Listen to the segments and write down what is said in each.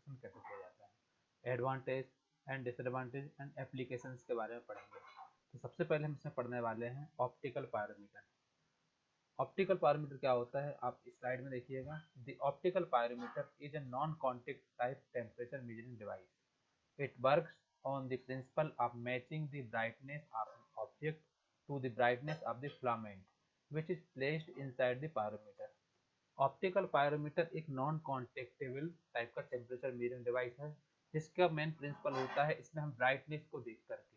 ट्रांसड्यूसन कैसे किया जाता है, advantage and disadvantage and applications के बारे में पढ़ेंगे। तो सबसे पहले हम इसमें पढ़ने वाले हैं ऑप्टिकल पायरोमीटर। ऑप्टिकल पायरोमीटर क्या होता है, आप इस स्लाइड में देखिएगा। The optical pyrometer is a non contact type temperature measuring device. It works on the principle of matching the brightness of an object to the brightness of the filament, which is placed inside the pyrometer. Optical pyrometer एक non कॉन्टेक्टेबल type का temperature measuring device है, जिसका main principal होता है, इसमें हम brightness को देख करके,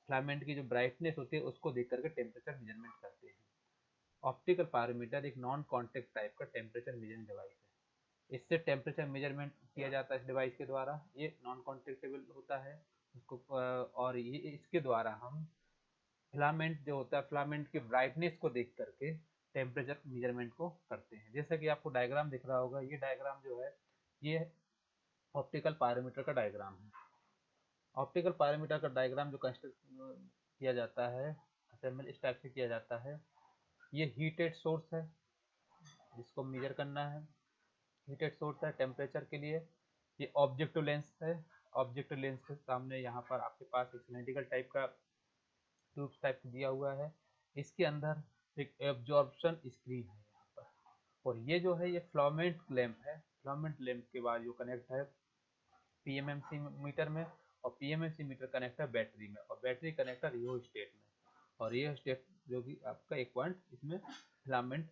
फिलामेंट की जो ब्राइटनेस होती है उसको देख करके टेम्परेचर मेजरमेंट करते हैं। ऑप्टिकल पायरोमीटर एक नॉन कॉन्टैक्ट टाइप का टेम्परेचर मेजरिंग डिवाइस है। इससे टेम्परेचर मेजरमेंट किया जाता है इस डिवाइस के द्वारा। ये नॉन कॉन्टैक्टेबल होता है उसको, और ये इसके द्वारा हम फिलामेंट जो होता है, फिलामेंट की ब्राइटनेस को देख करके टेम्परेचर मेजरमेंट को करते हैं। जैसा कि आपको डायग्राम दिख रहा होगा, ये डायग्राम जो है ये ऑप्टिकल पायरोमीटर का डायग्राम है। ऑप्टिकल पायरोमीटर का डायग्राम जो कंस्ट्रक्ट किया जाता है, असेंबल इस टाइप से किया जाता है। ये हीटेड सोर्स है जिसको मेजर करना है, हीटेड सोर्स है टेम्परेचर के लिए। ये ऑब्जेक्टिव लेंस है, ऑब्जेक्टिव लेंस के सामने यहाँ पर आपके पास एक सिलेंड्रिकल टाइप का ट्यूब टाइप दिया हुआ है। इसके अंदर एक एब्जॉर्प्शन स्क्रीन है यहाँ पर, और ये जो है ये फिलामेंट लैंप है। फिलामेंट लैंप के बाद जो कनेक्ट है पीएमएमसी मीटर में, और पीएमएमसी मीटर कनेक्ट है बैटरी में, और बैटरी कनेक्ट है रियोस्टेट में, और रियोस्टेट जो कि आपका एक पॉइंट इसमें फिलामेंट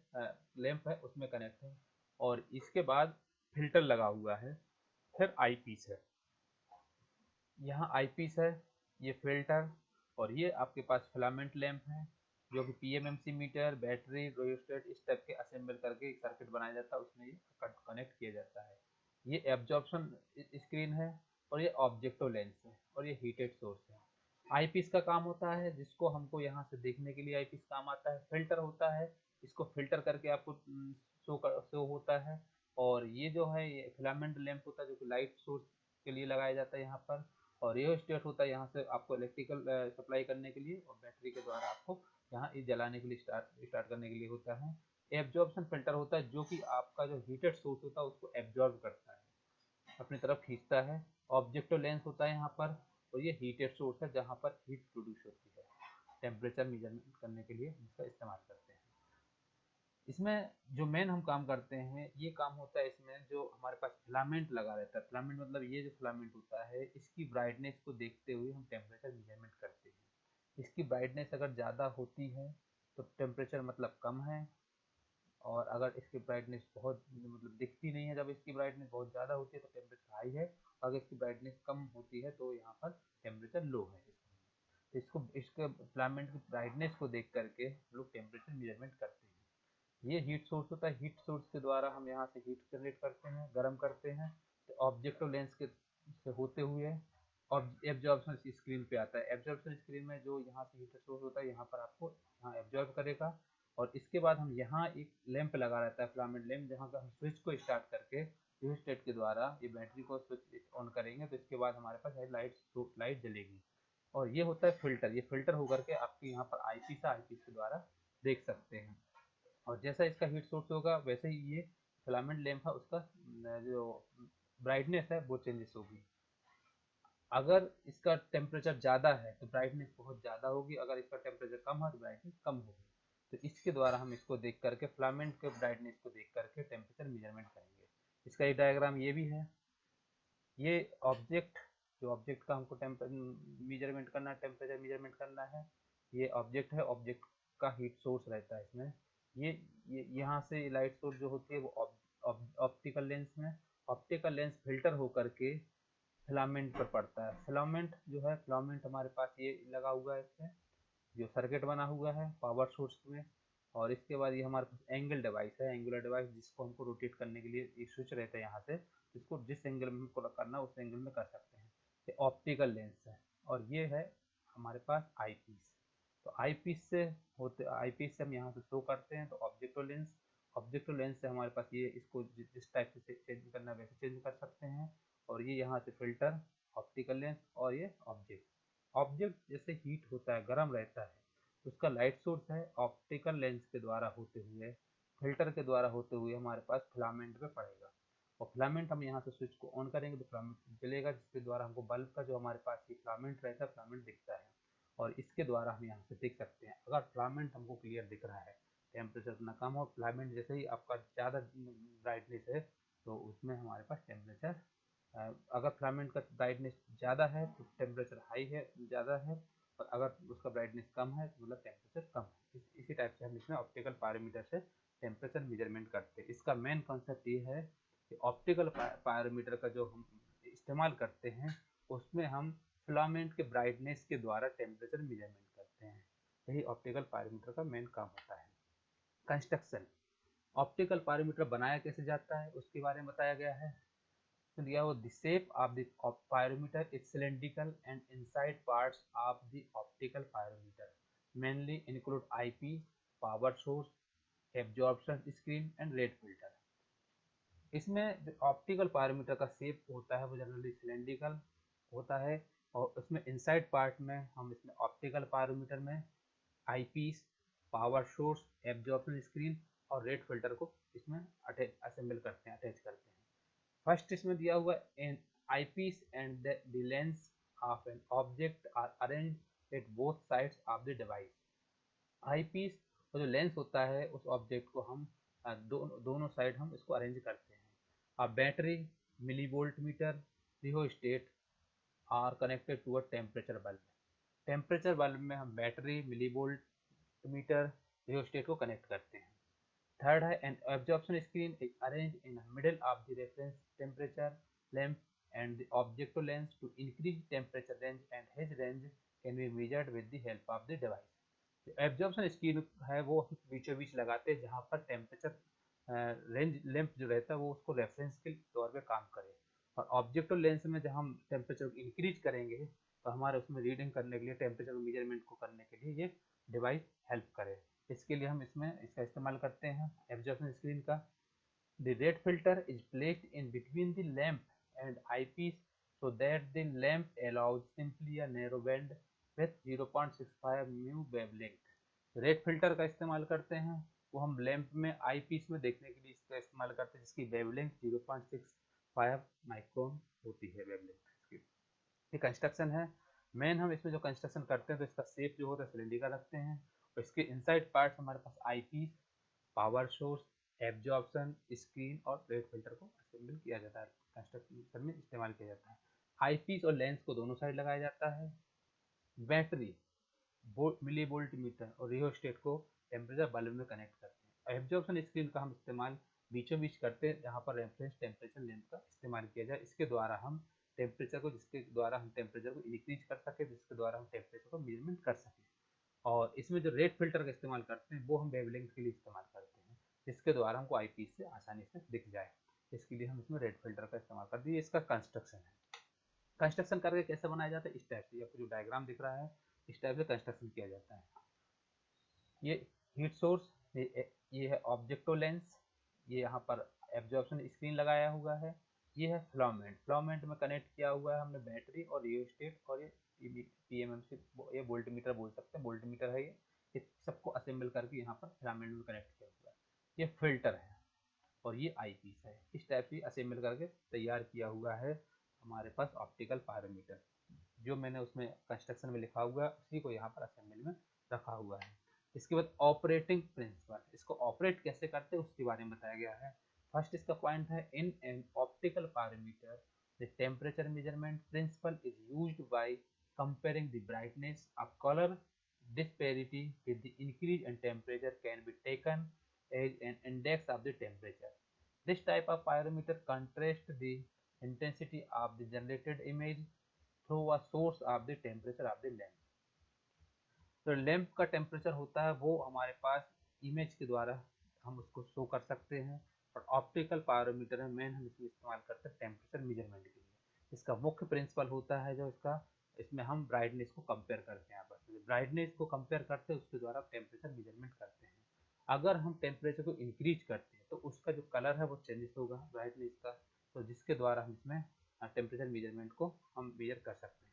लैंप है उसमें कनेक्ट है। और इसके बाद फिल्टर लगा हुआ है, फिर आईपीस है, यहाँ आईपीस है, ये फिल्टर, और ये आपके पास फिलामेंट लैंप है जो कि पीएमएमसी मीटर, बैटरी, रियोस्टेट इस टाइप के असेंबल करके एक सर्किट बनाया जाता है, उसमें ये कनेक्ट किया जाता है। ये एब्जॉर्प्शन स्क्रीन है, और ये ऑब्जेक्टिव लेंस है, और ये हीटेड सोर्स है। आईपीस का काम होता है जिसको हमको यहाँ से देखने के लिए आईपीस काम आता है। फिल्टर होता है, इसको फिल्टर करके आपको शो होता है। और ये जो है ये फिलामेंट लैंप होता है जो कि लाइट सोर्स के लिए लगाया जाता है यहाँ पर। और रियोस्टेट होता है यहाँ से आपको इलेक्ट्रिकल सप्लाई करने के लिए, और बैटरी के द्वारा आपको यहाँ ये जलाने के लिए स्टार्ट करने के लिए होता है। एब्जॉर्प्शन फिल्टर होता है जो कि आपका जो हीटेड सोर्स होता है उसको एब्जॉर्ब करता है, अपनी तरफ खींचता है। ऑब्जेक्टिव लेंस होता है यहाँ पर, और ये हीटेड सोर्स है जहाँ पर हीट प्रोड्यूस होती है, टेम्परेचर मेजरमेंट करने के लिए इसका इस्तेमाल करते हैं। इसमें जो मेन हम काम करते हैं, ये काम होता है इसमें जो हमारे पास फिलामेंट लगा रहता है। फिलामेंट मतलब ये जो फिलामेंट होता है इसकी ब्राइटनेस को देखते हुए हम टेम्परेचर मेजरमेंट करते हैं। इसकी ब्राइटनेस अगर ज़्यादा होती है तो टेम्परेचर मतलब कम है, और अगर इसकी ब्राइटनेस बहुत मतलब दिखती नहीं है, जब इसकी ब्राइटनेस बहुत ज़्यादा होती है तो टेम्परेचर हाई है, अगर इसकी ब्राइटनेस कम होती है तो यहाँ पर टेम्परेचर लो है। तो इसको इसके फिलामेंट की ब्राइटनेस को देख करके हम लोग टेम्परेचर मेजरमेंट करते हैं। ये हीट सोर्स होता है, हीट सोर्स के द्वारा हम यहाँ से हीट जनरेट करते हैं, गर्म करते हैं। तो ऑब्जेक्टिव लेंस के से होते हुए एब्जॉर्प्शन स्क्रीन पे आता है। एब्जॉर्प्शन स्क्रीन में जो यहाँ से हीट सोर्स होता है यहाँ पर आपको यहाँ एब्जॉर्ब करेगा, और इसके बाद हम यहाँ एक लैंप लगा रहता है, फिलामेंट लैंप, जहाँ का हम स्विच को स्टार्ट करके रियोस्टेट के द्वारा ये बैटरी को स्विच ऑन करेंगे, तो इसके बाद हमारे पास लाइट जलेगी। और ये होता है फिल्टर, ये फिल्टर होकर के आपके यहाँ पर आईपीस के द्वारा देख सकते हैं। और जैसा इसका हीट सोर्स होगा वैसे ही ये फिलामेंट लैंप है उसका जो ब्राइटनेस है वो चेंजेस होगी। अगर इसका टेम्परेचर ज़्यादा है तो ब्राइटनेस बहुत ज़्यादा होगी, अगर इसका टेम्परेचर कम है तो ब्राइटनेस कम होगी। तो इसके द्वारा हम इसको देख करके फिलामेंट के ब्राइटनेस को देख करके टेम्परेचर मेजरमेंट करेंगे। इसका एक डायग्राम ये भी है। ये ऑब्जेक्ट, जो ऑब्जेक्ट का हमको मेजरमेंट करना है, टेम्परेचर मेजरमेंट करना है, ये ऑब्जेक्ट है। ऑब्जेक्ट का हीट सोर्स रहता है इसमें। ये यहाँ से लाइट सोर्स जो होती है वो ऑप्टिकल लेंस में, ऑप्टिकल लेंस फिल्टर होकर के फिलामेंट पर पड़ता है। फिलामेंट जो है, फिलामेंट हमारे पास ये लगा हुआ है, इसमें जो सर्किट बना हुआ है पावर सोर्स में। और इसके बाद ये हमारे पास एंगल डिवाइस है, एंगुलर डिवाइस, जिसको हमको रोटेट करने के लिए ये स्विच रहता है यहाँ से, जिसको जिस एंगल में हमको करना उस एंगल में कर सकते हैं। ये ऑप्टिकल लेंस है, और ये है हमारे पास आईपीस। तो आईपीस से हम यहाँ से शो करते हैं। तो ऑब्जेक्टिव लेंस, ऑब्जेक्टिव लेंस से हमारे पास ये इसको जिस टाइप से चेंज करना है वैसे चेंज कर सकते हैं। और ये यहाँ से फिल्टर, ऑप्टिकल लेंस, और ये ऑब्जेक्ट। ऑब्जेक्ट जैसे हीट होता है, गर्म रहता है, उसका लाइट सोर्स है, ऑप्टिकल लेंस के द्वारा होते हुए, फिल्टर के द्वारा होते हुए हमारे पास फिलामेंट पे पड़ेगा। और फिलामेंट हम यहाँ से स्विच को ऑन करेंगे तो फिलामेंट जलेगा, जिसके द्वारा हमको बल्ब का जो हमारे पास ये फिलामेंट रहता है फिलामेंट दिखता है। और इसके द्वारा हम यहाँ से देख सकते हैं, अगर फिलामेंट हमको क्लियर दिख रहा है, टेम्परेचर उतना कम हो, फिलामेंट जैसे ही आपका ज़्यादा ब्राइटनेस है तो उसमें हमारे पास टेम्परेचर, अगर फिलामेंट का ब्राइटनेस ज़्यादा है तो टेम्परेचर हाई है, ज़्यादा है, और अगर उसका ब्राइटनेस कम है तो मतलब टेम्परेचर कम है। इसी टाइप से हम इसमें ऑप्टिकल पायरोमीटर से टेम्परेचर मेजरमेंट करते हैं। इसका मेन कॉन्सेप्ट ये है कि ऑप्टिकल पायरोमीटर का जो हम इस्तेमाल करते हैं उसमें हम फिलामेंट के ब्राइटनेस के द्वारा टेम्परेचर मेजरमेंट करते हैं। यही ऑप्टिकल पायरोमीटर का मेन काम होता है। कंस्ट्रक्शन, ऑप्टिकल पायरोमीटर बनाया कैसे जाता है उसके बारे में बताया गया है। तो दिया हो, the shape of the pyrometer is cylindrical and inside parts of the optical pyrometer mainly include eyepiece, power source, absorption screen and red filter। इसमें जो ऑप्टिकल पायरोमीटर का शेप होता है वो जनरली सिलेंड्रिकल होता है, और उसमें इनसाइड पार्ट में हम इसमें ऑप्टिकल पायरोमीटर में eyepiece, power source, absorption screen और रेड फिल्टर को इसमें असेंबल करते हैं, अटैच करते हैं। फर्स्ट इसमें दिया हुआ an eyepiece and the lens of an object are arranged at both sides of the device. Eyepiece और जो लेंस होता है उस ऑब्जेक्ट को हम दोनों साइड हम इसको अरेंज करते हैं। अब battery, millivoltmeter, rheostat are connected to a temperature bulb. Temperature bulb में हम battery, millivoltmeter, rheostat को कनेक्ट करते हैं। थर्ड है an absorption screen is arrange in middle of the reference temperature lamp and the objective lens to increase temperature range and his range can be measured with the help of the device. Absorption screen है वो बीचों बीच लगाते हैं जहाँ पर temperature range lamp जो रहता है वो उसको रेफरेंस के तौर पे काम करे, और ऑब्जेक्टिव लेंस में जब हम टेम्परेचर को इंक्रीज करेंगे तो हमारे उसमें रीडिंग करने के लिए, टेम्परेचर मेजरमेंट को करने के लिए ये डिवाइस हेल्प करे। इसके लिए हम इसमें इसका इस्तेमाल करते हैं एब्जॉर्प्शन स्क्रीन का। The red filter is placed in between the lamp and eyepiece so that the lamp allows simply a narrow band with 0.65 mu wavelength। Red filter का इस्तेमाल करते हैं, वो हम लैंप में आई पीस में देखने के लिए इसका इस्तेमाल करते हैं, जिसकी वेवलेंथ 0.65 माइक्रोन होती है वेवलेंथ इसकी। ये कंस्ट्रक्शन है। मेन हम इसमें जो कंस्ट्रक्शन करते हैं तो इसका शेप जो होता है सिलेंडर रखते हैं, और इसके इनसाइड पार्ट्स हमारे पास eyepiece, power source, absorption screen और रेड फिल्टर को असेंबल किया जाता है, कंस्ट्रक्शन में इस्तेमाल किया जाता है। आई पीस और लेंस को दोनों साइड लगाया जाता है। बैटरी, मिली वोल्ट मीटर और रिहोस्टेट को टेम्परेचर बल्ब में कनेक्ट करते हैं। एब्जॉर्प्शन स्क्रीन का हम इस्तेमाल बीचों बीच करते हैं जहाँ पर रेफरेंस टेम्परेचर लेंथ का इस्तेमाल किया जाए, इसके द्वारा हम टेम्परेचर को, जिसके द्वारा हम टेम्परेचर को इंक्रीज कर सके, जिसके द्वारा हम टेम्परेचर को मेजरमेंट कर सकें। और इसमें जो रेड फिल्टर का इस्तेमाल करते हैं वो हम वेवलेंथ के लिए इस्तेमाल करते हैं, जिसके द्वारा हमको आई पीस से आसानी से दिख जाए, इसके लिए हम इसमें रेड फिल्टर का इस्तेमाल करते हैं। इसका कंस्ट्रक्शन है। कंस्ट्रक्शन करके कैसे बनाया जाता है, इस टाइप से, आपको जो डायग्राम दिख रहा है इस टाइप से कंस्ट्रक्शन किया जाता है। ये हीट सोर्स, ये है ऑब्जेक्टिव लेंस, ये यहाँ पर एब्जॉर्प्शन स्क्रीन लगाया हुआ है, ये है फिलामेंट, फिलामेंट में कनेक्ट किया हुआ है हमने बैटरी और रियोस्टेट, और ये पीएमएमसी, ये वोल्ट मीटर बोल सकते हैं, वोल्ट मीटर है ये सबको असेंबल करके यहाँ पर फिलामेंट में कनेक्ट किया हुआ है। ये फिल्टर है और ये आई पीस है। इस टाइप से असेंबल करके तैयार किया हुआ है हमारे पास ऑप्टिकल पायरोमीटर। जो मैंने उसमें कंस्ट्रक्शन में लिखा हुआ है उसी को यहाँ पर असेंबली में रखा हुआ है। इसके बाद ऑपरेटिंग प्रिंसिपल, इसको ऑपरेट कैसे करते हैं उसके बारे में बताया गया है। फर्स्ट इसका पॉइंट है, in an optical pyrometer the temperature measurement principle is used by comparing the brightness of colour disparity with the increase in temperature can be taken as an index of the temperature. This type of pyrometer contrasts the intensity of the generated image through a source of the temperature of the lamp। तो lamp का temperature होता है वो हमारे पास image के द्वारा हम उसको शो कर सकते हैं, और ऑप्टिकल पायरोमीटर में मेन हम इसमें इस्तेमाल करते हैं टेम्परेचर मेजरमेंट के लिए। इसका मुख्य प्रिंसिपल होता है जो इसका, इसमें हम ब्राइटनेस को कंपेयर करते हैं, आपस में ब्राइटनेस को कंपेयर करते हैं, उसके द्वारा टेम्परेचर मेजरमेंट करते हैं। अगर हम टेम्परेचर को इंक्रीज करते हैं तो उसका जो कलर है वो चेंजेस होगा ब्राइटनेस का, तो जिसके द्वारा हम इसमें टेम्परेचर मेजरमेंट को हम मेजर कर सकते हैं।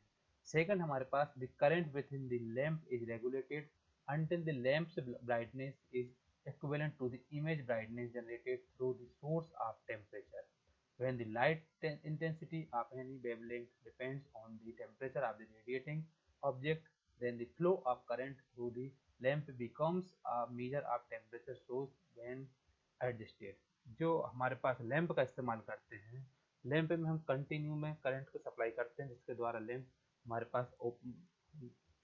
सेकंड हमारे पास the current within the lamp is regulated until the lamp's brightness is equivalent to the image brightness generated through the source of temperature। When the light intensity of any wavelength depends on the temperature of the radiating object, then the flow of current through the lamp becomes a measure of temperature source when adjusted। जो हमारे पास lamp का इस्तेमाल करते हैं, lamp में हम continue में current को सप्लाई करते हैं, जिसके द्वारा लैंप हमारे पास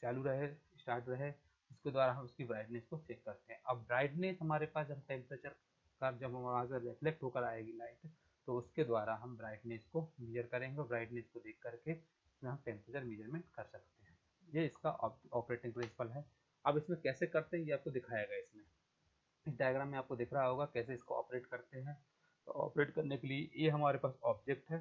चालू रहे, स्टार्ट रहे, जिसके द्वारा हम उसकी ब्राइटनेस को चेक करते हैं। अब ब्राइटनेस हमारे पास जब टेम्परेचर का जब वहाँ से रिफ्लेक्ट होकर आएगी लाइट, तो उसके द्वारा हम ब्राइटनेस को मेजर करेंगे और ब्राइटनेस को देख करके इसमें हम टेम्परेचर मेजरमेंट कर सकते हैं। ये इसका ऑपरेटिंग प्रिंसिपल है। अब इसमें कैसे करते हैं ये आपको दिखाया गया इसमें, इस डायग्राम में आपको दिख रहा होगा कैसे इसको ऑपरेट करते हैं। तो ऑपरेट करने के लिए ये हमारे पास ऑब्जेक्ट है,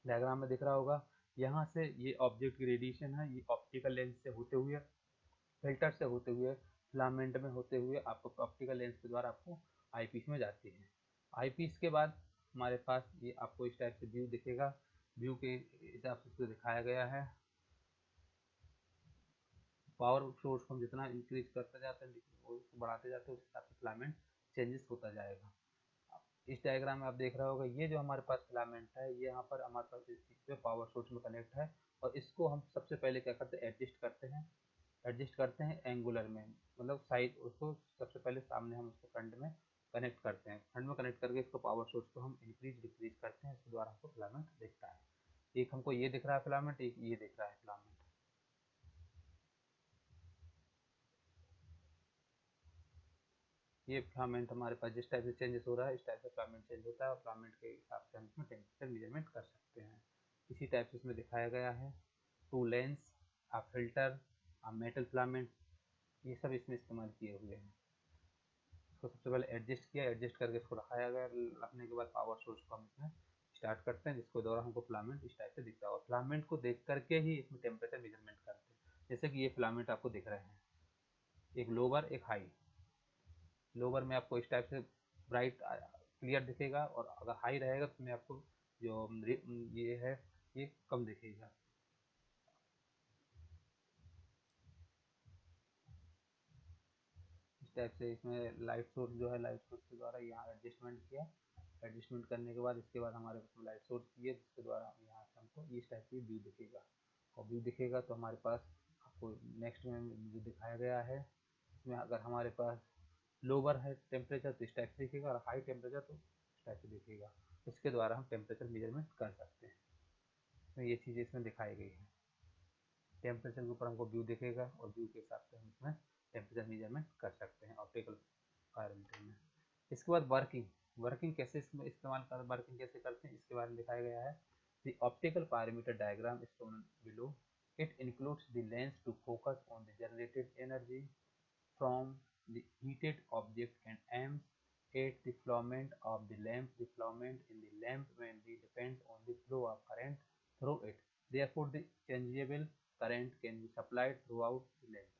डायग्राम में दिख रहा होगा। यहाँ से ये ऑब्जेक्ट की रेडिएशन है, ये ऑप्टिकल लेंस से होते हुए, फिल्टर से होते हुए, फिलामेंट में होते हुए आपको ऑप्टिकल लेंस के द्वारा आपको आईपीस में जाती है। आईपीस के बाद हमारे पास ये आपको इस टाइप से व्यू दिखेगा। व्यू के हिसाब से इसको दिखाया गया है। पावर सोर्स को हम जितना इंक्रीज करते जाते हैं, उसको बढ़ाते जाते हैं, उस हिसाब से फिलामेंट चेंजेस होता जाएगा। इस डायग्राम में आप देख रहे होगा, ये जो हमारे पास फिलामेंट है, ये यहाँ पर हमारे पास पावर सोर्स में कनेक्ट है, और इसको हम सबसे पहले क्या करते हैं, एडजस्ट करते हैं एंगुलर में, मतलब साइड, उसको सबसे पहले सामने हम उसको फ्रंट में कनेक्ट करते हैं। फ्रंट में कनेक्ट करके इसको पावर सोर्स को हम इंक्रीज डिक्रीज करते हैं, इसके द्वारा हमको फिलामेंट दिखता है। एक हमको ये दिख रहा है फिलामेंट, एक ये दिख रहा है फिलामेंट। ये फिलामेंट हमारे पास जिस टाइप से चेंजेस हो रहा है, इस टाइप से फिलामेंट चेंज होता है, और फिलामेंट के हिसाब से हम इसमें टेम्परेचर मेजरमेंट कर सकते हैं। इसी टाइप से इसमें दिखाया गया है। Two lens, a filter, a metal filament, ये सब इसमें इस्तेमाल किए हुए हैं। इसको सबसे पहले एडजस्ट किया, एडजस्ट करके इसको रखाया गया। रखने के बाद पावर सोर्स को हम इसमें स्टार्ट करते हैं, जिसके द्वारा हमको फिलामेंट इस टाइप से दिखता है, और फिलामेंट को देख करके ही इसमें टेम्परेचर मेजरमेंट करते हैं। जैसे कि ये फिलामेंट आपको दिख रहे हैं, एक लोअर एक हाई। लोअर में आपको इस टाइप से ब्राइट क्लियर दिखेगा, और अगर हाई रहेगा तो उसमें आपको जो ये है ये कम दिखेगा। इस टाइप से इसमें लाइट सोर्स जो है, लाइट सोर्स के द्वारा यहाँ एडजस्टमेंट किया, एडजस्टमेंट करने के बाद इसके बाद हमारे पास लाइट सोर्स किए, जिसके द्वारा यहाँ से हमको इस टाइप की व्यू दिखेगा। और व्यू दिखेगा तो हमारे पास आपको नेक्स्ट में जो दिखाया गया है, इसमें अगर हमारे पास लोअर है टेम्परेचर तो इस टाइप से दिखेगा, और हाई टेम्परेचर तो इस टाइप से दिखेगा। इसके द्वारा हम टेम्परेचर मेजरमेंट कर सकते हैं। तो ये चीज़ इसमें दिखाई गई है। टेम्परेचर के ऊपर हमको व्यू दिखेगा, और व्यू के हिसाब से हम इसमें टेम्परेचर मेजरमेंट कर सकते हैं ऑप्टिकल पायरोमीटर में। इसके बाद वर्किंग, वर्किंग कैसे इसमें इस्तेमाल कर, वर्किंग कैसे करते हैं इसके बारे में दिखाया गया है। The optical pyrometer diagram is shown below. It includes the lens to focus on the generated energy from the heated object and aims at the filament of the lamp. The filament in the lamp mainly depends on the flow of current through it. Therefore, the changeable current can be supplied throughout the lamp.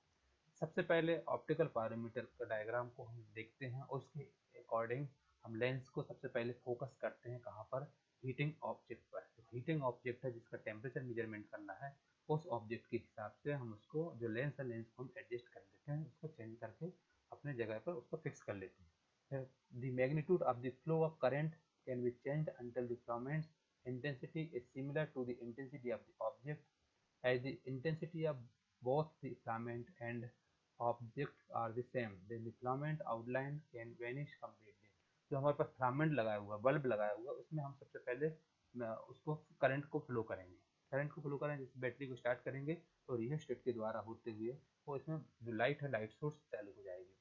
सबसे पहले optical pyrometer का diagram को हम देखते हैं, उसके according हम lens को सबसे पहले फोकस करते हैं कहाँ पर, हीटिंग ऑब्जेक्ट पर। तो हीटिंग ऑब्जेक्ट है जिसका टेम्परेचर मेजरमेंट करना है, उस ऑब्जेक्ट के हिसाब से हम उसको, जो लेंस है, लेंस को हम एडजस्ट कर लेते हैं, उसको चेंज करके अपने जगह पर उसको फिक्स कर लेते हैं। The magnitude of the flow of current can be changed until the filament's intensity is similar to the intensity of the object. As the intensity of both the filament and object are the same, then the filament outline can vanish completely. जो हमारे पास filament लगाया हुआ, bulb लगाया हुआ, उसमें हम सबसे पहले उसको करंट को फ्लो करेंगे। करंट को फ्लो करेंगे, जैसे बैटरी को स्टार्ट करेंगे तो रियोस्टेट के द्वारा होते हुए वो इसमें जो लाइट है, लाइट सोर्स चालू हो जाएगी।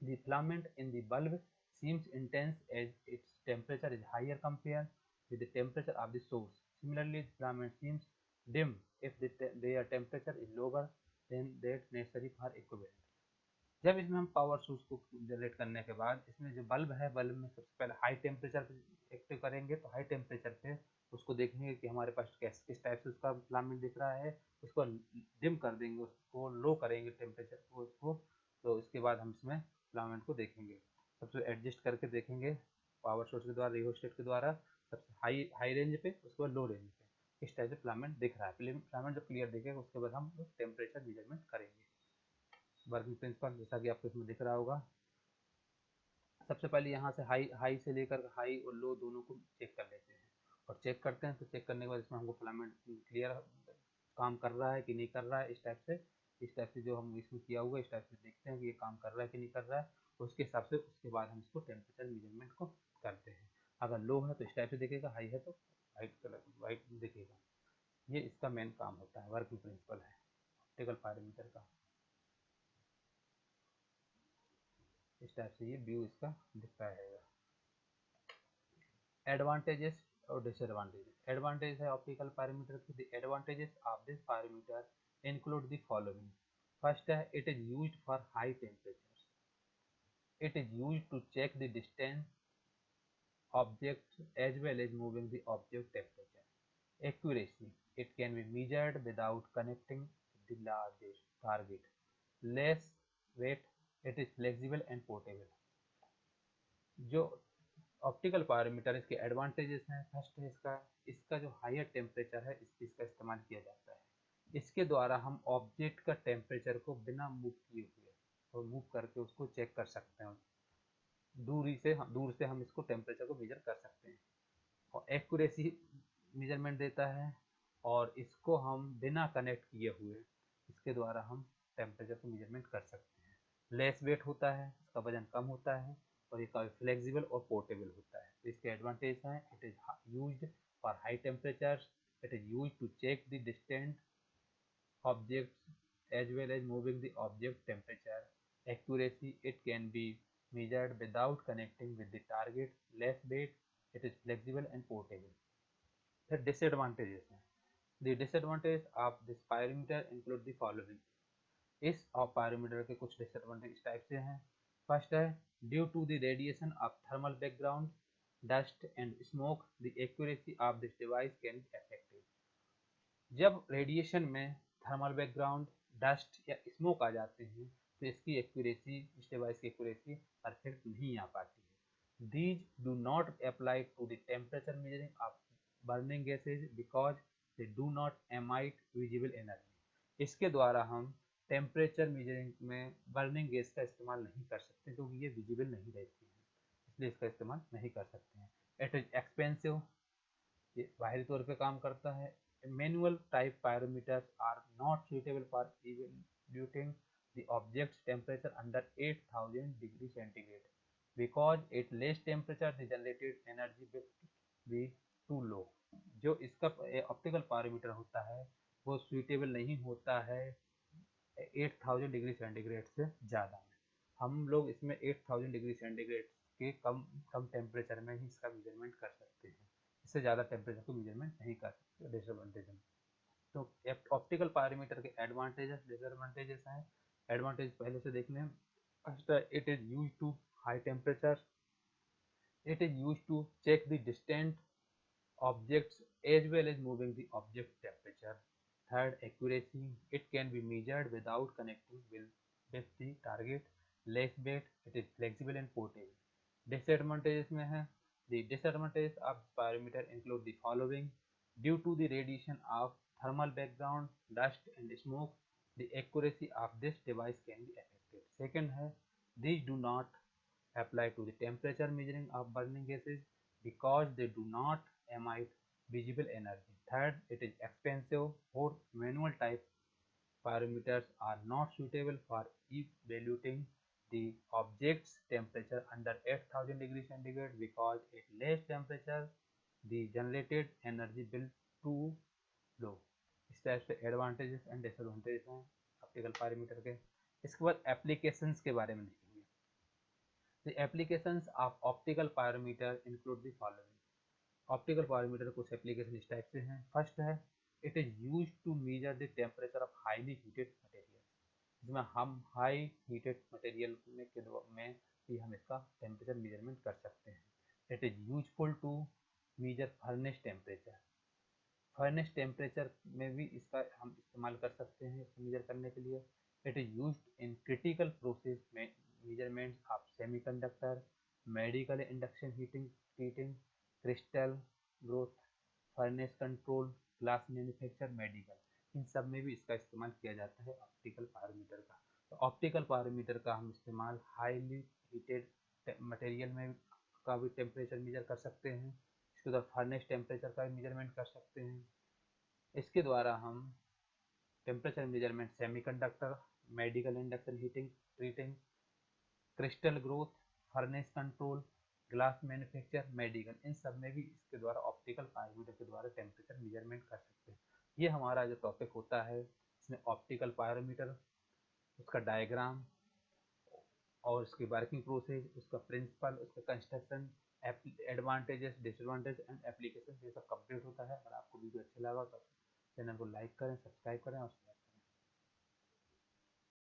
The filament in the bulb seems intense as its temperature is higher compared with the temperature of the source. Similarly, the filament seems dim if their temperature is lower than that necessary for equivalent. जब इसमें हम power source को generate करने के बाद इसमें जो bulb है, बल्ब में सबसे पहले हाई टेम्परेचर पे एक्टिव करेंगे, तो हाई टेम्परेचर पे उसको देखेंगे कि हमारे पास किस टाइप से उसका फिलामेंट दिख रहा है, उसको डिम कर देंगे, उसको लो करेंगे टेम्परेचर को उसको, तो इसके बाद हम इसमें फिलामेंट को देखेंगे। सबसे एडजस्ट करके देखेंगे पावर सोर्स के द्वारा, रियोस्टेट के द्वारा, सबसे हाई हाई रेंज पे, उसके बाद लो रेंज पे, इस टाइप से फिलामेंट दिख रहा है। फिलामेंट जब क्लियर दिखेगा उसके बाद हम टेम्परेचर मेजरमेंट करेंगे। वर्किंग प्रिंसिपल जैसा कि आपको इसमें दिख रहा होगा, सबसे पहले यहाँ से हाई हाई से लेकर हाई और लो दोनों को चेक कर लेते हैं, और चेक करते हैं तो चेक करने के बाद इसमें हमको फिलामेंट क्लियर काम कर रहा है कि नहीं कर रहा है, इस टाइप से जो हम इसमें किया हुआ है इस टाइप से देखते हैं कि ये काम कर रहा है कि नहीं कर रहा है। उसके हिसाब से उसके बाद हम इसको टेम्परेचर मेजरमेंट को करते हैं। अगर लो है तो इस टाइप से दिखेगा, हाई है तो वाइट कलर वाइट दिखेगा। ये इसका मेन काम होता है, वर्किंग प्रिंसिपल है ऑप्टिकल पायरोमीटर का। इस टाइप से ये व्यू इसका दिखता है। एडवांटेजेस और डिसएडवांटेजेस। एडवांटेज है ऑप्टिकल पायरोमीटर की। The advantages of this pyrometer include the following. First है, it is used for high temperature. It is used to check the distance object as well as moving the object temperature. Accuracy, it can be measured without connecting the largest target. Less weight, it is flexible and portable. जो optical pyrometer इसके advantages हैं, first है इसका इसका जो higher temperature है इसका इस्तेमाल किया जाता है। इसके द्वारा हम ऑब्जेक्ट का टेम्परेचर को बिना मूव किए हुए और मूव करके उसको चेक कर सकते हैं। दूर से हम इसको टेम्परेचर को मेजर कर सकते हैं, और एक्यूरेसी मेजरमेंट देता है, और इसको हम बिना कनेक्ट किए हुए इसके द्वारा हम टेम्परेचर को मेजरमेंट कर सकते हैं। लेस वेट होता है, इसका वजन कम होता है, और ये काफ़ी फ्लेक्सिबल और पोर्टेबल होता है। तो इसके एडवांटेज हैं, it is used for high temperature, it is used to check the distant objects as well as moving the object temperature. Accuracy, it can be measured without connecting with the target. Less weight, it is flexible and portable. The disadvantages हैं, the disadvantage of this pyrometer include the following. इस pyrometer के कुछ disadvantage इस type से हैं। First है, due to the radiation of thermal background, dust and smoke, the accuracy of this device can be affected. जब radiation में thermal background, dust या स्मोक आ जाते हैं तो इसकी एक्यूरेसी, इस डिवाइस की एक्यूरेसी परफेक्ट नहीं आ पाती है। These do not apply to the temperature measuring of burning gases because they do not emit visible energy. इसके द्वारा हम टेम्परेचर मेजरिंग में बर्निंग गैस का इस्तेमाल नहीं कर सकते क्योंकि ये विजिबल नहीं रहती है, इसलिए इसका इस्तेमाल नहीं कर सकते हैं। इट इज एक्सपेंसिव, ये बाहरी तौर पे काम करता है। Manual type pyrometers are not suitable for evaluating the object's temperature under 8000 degree centigrade because at less temperature the generated energy will be too low. जो इसका ऑप्टिकल पायरोमीटर होता है वो सुइटेबल नहीं होता है 8000 डिग्री सेंटीग्रेड से ज़्यादा में। हम लोग इसमें 8000 डिग्री सेंटीग्रेड के कम टेम्परेचर में ही इसका मेजरमेंट कर सकते हैं, इससे ज़्यादा टेम्परेचर को मेजरमेंट नहीं कर सकते। डिसएडवांटेज है। तो ऑप्टिकल पायरोमीटर के एडवांटेजेस डिसएडवांटेजेस हैं। एडवांटेज पहले से देख लें। First, it is use to high temperature, it is use to check the distant objects as well as moving the object temperature. Third, accuracy, it can be measured without connecting with the target. Less weight, it is flexible and portable. Disadvantages में है, the disadvantages of pyrometer include the following. Due to the radiation of thermal background, dust and smoke, the accuracy of this device can be affected. Second है, these do not apply to the temperature measuring of burning gases because they do not emit visible energy. Third, it is expensive. Fourth, manual type pyrometers are not suitable for evaluating the object's temperature under 8000 degrees centigrade because at less temperature the generated energy will too low. इस type से advantages and disadvantages हैं optical pyrometer के। इसके बाद applications के बारे में देखेंगे। The applications of optical pyrometer include the following. Optical pyrometer कुछ एप्लीकेशन इस टाइप से हैं। फर्स्ट है, it is use to measure the temperature of highly heated material. इसमें हम हाई हीटेड मटेरियल में भी हम इसका टेम्परेचर मेजरमेंट कर सकते हैं। It is useful to measure furnace temperature. Furnace temperature में भी इसका हम इस्तेमाल कर सकते हैं इसको मेजर करने के लिए। It is use in critical process में measurements of semiconductor, medical induction heating, crystal growth, furnace control, glass manufacture, medical, इन सब में भी इसका इस्तेमाल किया जाता है ऑप्टिकल पायरोमीटर का। तो ऑप्टिकल पायरोमीटर का हम इस्तेमाल हाईली हीटेड मटेरियल में का भी टेम्परेचर मेजर कर सकते हैं। इसके द्वारा फर्नेस टेम्परेचर का भी मेजरमेंट कर सकते हैं। इसके द्वारा हम temperature measurement semiconductor, medical induction heating treating, crystal growth, furnace control, glass manufacture, medical, इन सब में भी इसके द्वारा ऑप्टिकल पायरोमीटर के द्वारा टेम्परेचर मेजरमेंट कर सकते हैं। ये हमारा जो टॉपिक होता है इसमें ऑप्टिकल पायरोमीटर, उसका डायग्राम और उसकी वर्किंग प्रोसेस, उसका प्रिंसिपल, उसका construction, advantages, disadvantage and application, ये सब कंप्लीट होता है। अगर आपको वीडियो अच्छा लगा तो चैनल को लाइक करें, सब्सक्राइब करें और